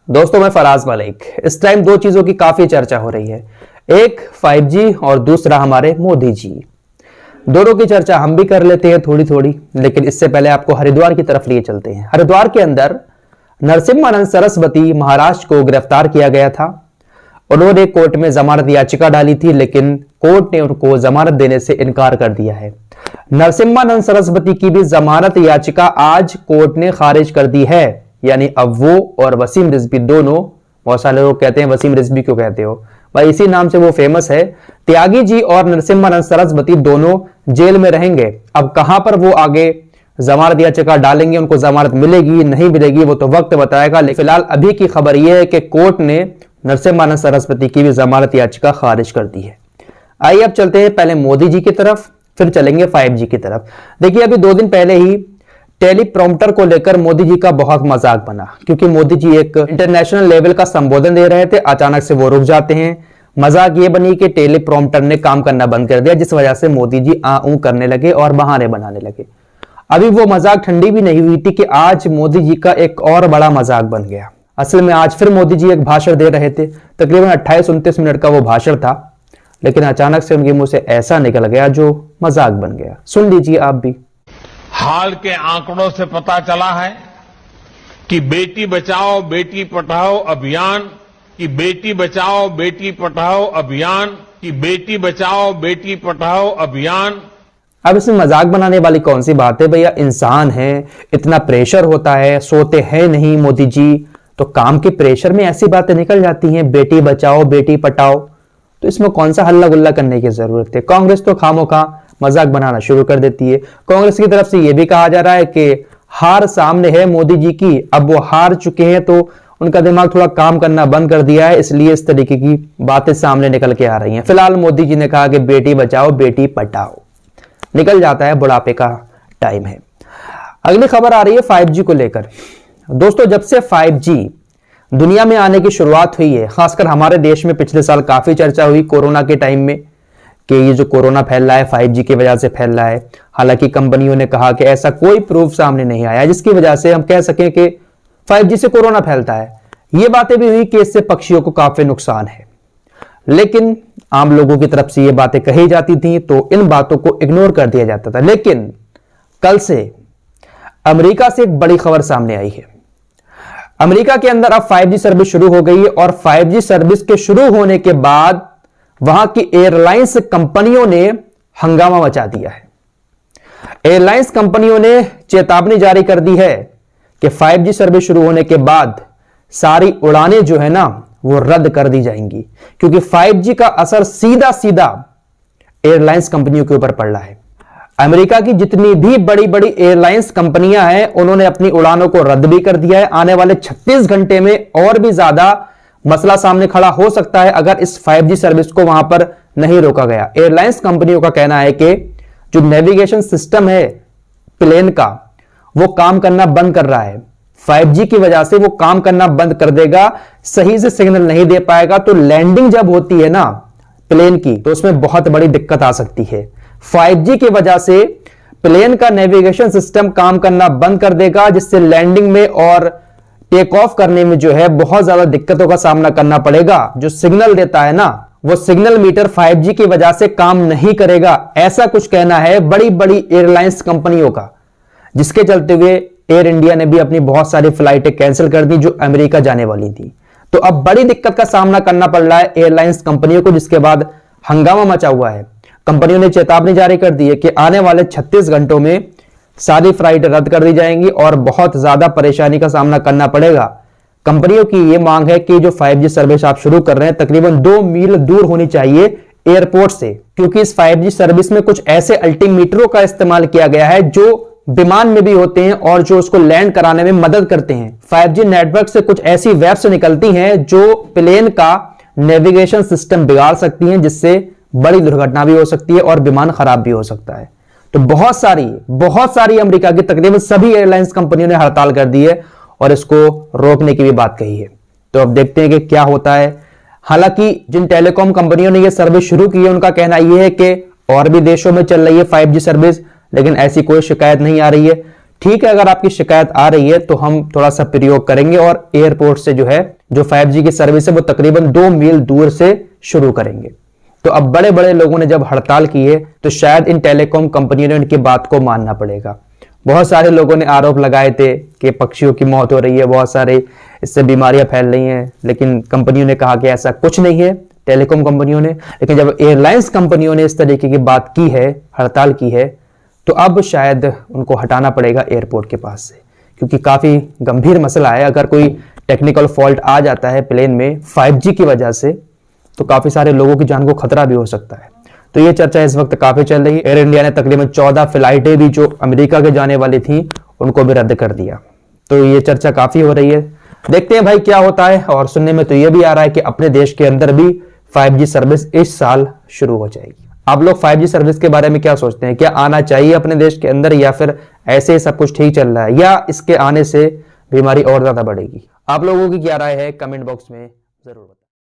दोस्तों मैं फराज मलिक। इस टाइम दो चीजों की काफी चर्चा हो रही है, एक 5G और दूसरा हमारे मोदी जी। दोनों की चर्चा हम भी कर लेते हैं थोड़ी थोड़ी, लेकिन इससे पहले आपको हरिद्वार की तरफ लिए चलते हैं। हरिद्वार के अंदर नरसिम्हानंद सरस्वती महाराज को गिरफ्तार किया गया था। उन्होंने कोर्ट में जमानत याचिका डाली थी, लेकिन कोर्ट ने उनको जमानत देने से इनकार कर दिया है। नरसिम्हानंद सरस्वती की भी जमानत याचिका आज कोर्ट ने खारिज कर दी है। यानी अब वो और वसीम रिजवी दोनों, बहुत सारे लोग कहते हैं वसीम रिजवी क्यों कहते हो भाई, इसी नाम से वो फेमस है। त्यागी जी और नरसिम्हानंद सरस्वती दोनों जेल में रहेंगे। अब कहां पर वो आगे जमानत याचिका डालेंगे, उनको जमानत मिलेगी नहीं मिलेगी वो तो वक्त बताएगा। लेकिन फिलहाल अभी की खबर यह है कि कोर्ट ने नरसिम्हानंद सरस्वती की भी जमानत याचिका खारिज कर दी है। आइए अब चलते हैं पहले मोदी जी की तरफ, फिर चलेंगे 5G की तरफ। देखिए अभी 2 दिन पहले ही टेलीप्रॉम्प्टर को लेकर मोदी जी का बहुत मजाक बना, क्योंकि मोदी जी एक इंटरनेशनल लेवल का संबोधन दे रहे थे, अचानक से वो रुक जाते हैं। मजाक ये बनी कि टेलीप्रॉम्प्टर ने काम करना बंद कर दिया, जिस वजह से मोदी जी आ ऊ करने लगे और बहाने बनाने लगे। अभी वो मजाक ठंडी भी नहीं हुई थी कि आज मोदी जी का एक और बड़ा मजाक बन गया। असल में आज फिर मोदी जी एक भाषण दे रहे थे, तकरीबन 28-29 मिनट का वो भाषण था, लेकिन अचानक से उनके मुंह से ऐसा निकल गया जो मजाक बन गया। सुन लीजिए आप भी। हाल के आंकड़ों से पता चला है कि बेटी बचाओ बेटी पढ़ाओ अभियान की बेटी बचाओ बेटी पढ़ाओ अभियान की बेटी बचाओ बेटी पढ़ाओ अभियान। अब इसमें मजाक बनाने वाली कौन सी बात है भैया, इंसान है, इतना प्रेशर होता है, सोते हैं नहीं मोदी जी, तो काम के प्रेशर में ऐसी बातें निकल जाती हैं, बेटी बचाओ बेटी पढ़ाओ, तो इसमें कौन सा हल्ला गुल्ला करने की जरूरत है। कांग्रेस तो खामोखा मजाक बनाना शुरू कर देती है। कांग्रेस की तरफ से यह भी कहा जा रहा है कि हार सामने है मोदी जी की, अब वो हार चुके हैं तो उनका दिमाग थोड़ा काम करना बंद कर दिया है, इसलिए इस तरीके की बातें सामने निकल के आ रही हैं। फिलहाल मोदी जी ने कहा कि बेटी बचाओ बेटी पढ़ाओ, निकल जाता है, बुढ़ापे का टाइम है। अगली खबर आ रही है 5G को लेकर। दोस्तों जब से 5G दुनिया में आने की शुरुआत हुई है, खासकर हमारे देश में पिछले साल काफी चर्चा हुई कोरोना के टाइम में कि ये जो कोरोना फैल रहा है 5G की वजह से फैल रहा है। हालांकि कंपनियों ने कहा कि ऐसा कोई प्रूफ सामने नहीं आया जिसकी वजह से हम कह सकें कि 5G से कोरोना फैलता है। ये बातें भी हुई कि इससे पक्षियों को काफी नुकसान है, लेकिन आम लोगों की तरफ से ये बातें कही जाती थी तो इन बातों को इग्नोर कर दिया जाता था। लेकिन कल से अमेरिका से एक बड़ी खबर सामने आई है। अमेरिका के अंदर अब 5G सर्विस शुरू हो गई है और 5G सर्विस के शुरू होने के बाद वहां की एयरलाइंस कंपनियों ने हंगामा मचा दिया है। एयरलाइंस कंपनियों ने चेतावनी जारी कर दी है कि 5G सर्विस शुरू होने के बाद सारी उड़ानें जो है ना वो रद्द कर दी जाएंगी, क्योंकि 5G का असर सीधा सीधा एयरलाइंस कंपनियों के ऊपर पड़ रहा है। अमेरिका की जितनी भी बड़ी बड़ी एयरलाइंस कंपनियां हैं उन्होंने अपनी उड़ानों को रद्द भी कर दिया है। आने वाले 36 घंटे में और भी ज्यादा मसला सामने खड़ा हो सकता है अगर इस 5G सर्विस को वहां पर नहीं रोका गया। एयरलाइंस कंपनियों का कहना है कि जो नेविगेशन सिस्टम है प्लेन का वो काम करना बंद कर रहा है। 5G की वजह से वो काम करना बंद कर देगा, सही से सिग्नल नहीं दे पाएगा, तो लैंडिंग जब होती है ना प्लेन की तो उसमें बहुत बड़ी दिक्कत आ सकती है। 5G की वजह से प्लेन का नेविगेशन सिस्टम काम करना बंद कर देगा, जिससे लैंडिंग में और टेक ऑफ करने में जो है बहुत ज्यादा दिक्कतों का सामना करना पड़ेगा। जो सिग्नल देता है ना वो सिग्नल मीटर 5G की वजह से काम नहीं करेगा, ऐसा कुछ कहना है बड़ी बड़ी एयरलाइंस कंपनियों का, जिसके चलते हुए एयर इंडिया ने भी अपनी बहुत सारी फ्लाइटें कैंसिल कर दी जो अमेरिका जाने वाली थी। तो अब बड़ी दिक्कत का सामना करना पड़ रहा है एयरलाइंस कंपनियों को, जिसके बाद हंगामा मचा हुआ है। कंपनियों ने चेतावनी जारी कर दी है कि आने वाले 36 घंटों में सारी फ्लाइट रद्द कर दी जाएंगी और बहुत ज्यादा परेशानी का सामना करना पड़ेगा। कंपनियों की यह मांग है कि जो 5G सर्विस आप शुरू कर रहे हैं तकरीबन 2 मील दूर होनी चाहिए एयरपोर्ट से, क्योंकि इस 5G सर्विस में कुछ ऐसे अल्टीमीटरों का इस्तेमाल किया गया है जो विमान में भी होते हैं और जो उसको लैंड कराने में मदद करते हैं। 5G नेटवर्क से कुछ ऐसी वेब्स निकलती हैं जो प्लेन का नेविगेशन सिस्टम बिगाड़ सकती हैं, जिससे बड़ी दुर्घटना भी हो सकती है और विमान खराब भी हो सकता है। तो बहुत सारी अमेरिका की तकरीबन सभी एयरलाइंस कंपनियों ने हड़ताल कर दी है और इसको रोकने की भी बात कही है। तो अब देखते हैं कि क्या होता है। हालांकि जिन टेलीकॉम कंपनियों ने यह सर्विस शुरू की है उनका कहना यह है कि और भी देशों में चल रही है 5G सर्विस, लेकिन ऐसी कोई शिकायत नहीं आ रही है। ठीक है, अगर आपकी शिकायत आ रही है तो हम थोड़ा सा प्रयोग करेंगे और एयरपोर्ट से जो है जो 5G की सर्विस है वो तकरीबन 2 मील दूर से शुरू करेंगे। तो अब बड़े बड़े लोगों ने जब हड़ताल की है तो शायद इन टेलीकॉम कंपनियों ने इनकी बात को मानना पड़ेगा। बहुत सारे लोगों ने आरोप लगाए थे कि पक्षियों की मौत हो रही है, बहुत सारे इससे बीमारियां फैल रही हैं, लेकिन कंपनियों ने कहा कि ऐसा कुछ नहीं है, टेलीकॉम कंपनियों ने। लेकिन जब एयरलाइंस कंपनियों ने इस तरीके की बात की है, हड़ताल की है, तो अब शायद उनको हटाना पड़ेगा एयरपोर्ट के पास से, क्योंकि काफ़ी गंभीर मसला है। अगर कोई टेक्निकल फॉल्ट आ जाता है प्लेन में 5G की वजह से तो काफ़ी सारे लोगों की जान को खतरा भी हो सकता है। तो ये चर्चा इस वक्त काफ़ी चल रही है। एयर इंडिया ने तकरीबन 14 फ्लाइटें भी जो अमेरिका के जाने वाली थी उनको भी रद्द कर दिया। तो ये चर्चा काफ़ी हो रही है, देखते हैं भाई क्या होता है। और सुनने में तो ये भी आ रहा है कि अपने देश के अंदर भी 5G सर्विस इस साल शुरू हो जाएगी। आप लोग 5G सर्विस के बारे में क्या सोचते हैं? क्या आना चाहिए अपने देश के अंदर, या फिर ऐसे सब कुछ ठीक चल रहा है, या इसके आने से बीमारी और ज्यादा बढ़ेगी? आप लोगों की क्या राय है कमेंट बॉक्स में जरूर बताएं।